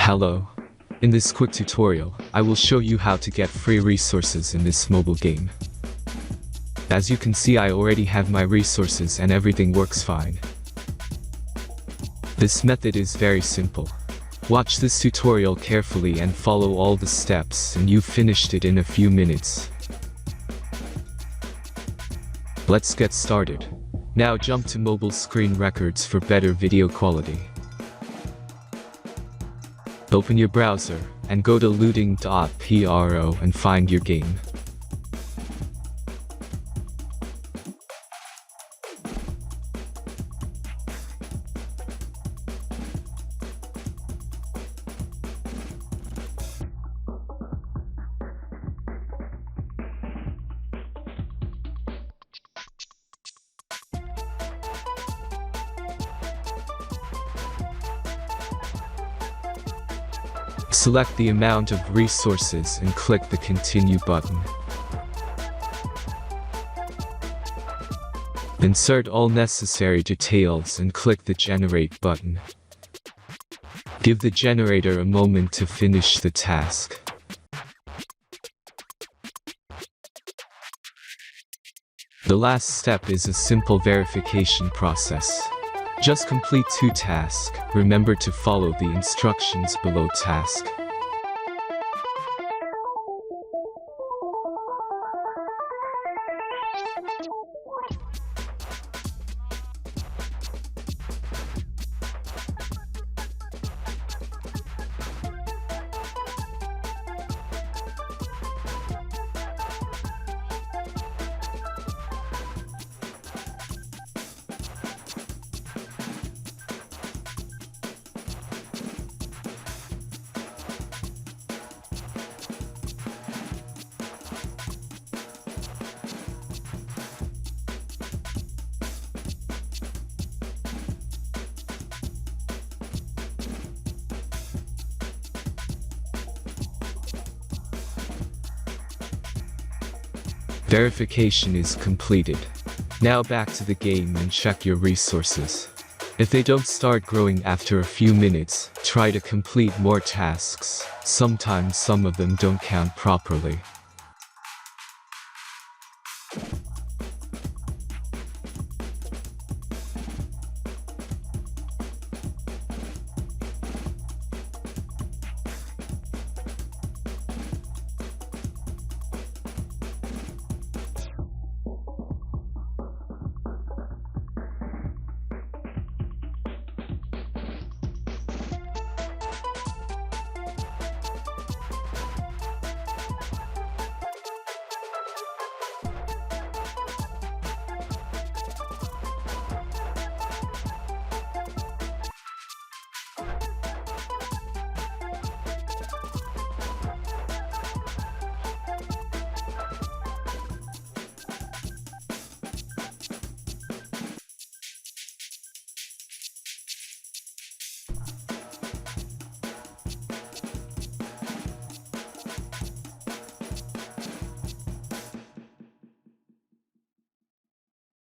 Hello. In this quick tutorial, I will show you how to get free resources in this mobile game. As you can see, I already have my resources and everything works fine. This method is very simple. Watch this tutorial carefully and follow all the steps and you've finished it in a few minutes. Let's get started. Now jump to mobile screen records for better video quality. Open your browser, and go to looting.pro and find your game. Select the amount of resources and click the Continue button. Insert all necessary details and click the Generate button. Give the generator a moment to finish the task. The last step is a simple verification process. Just complete 2 tasks. Remember to follow the instructions below task. Verification is completed. Now back to the game and check your resources. If they don't start growing after a few minutes, try to complete more tasks. Sometimes some of them don't count properly.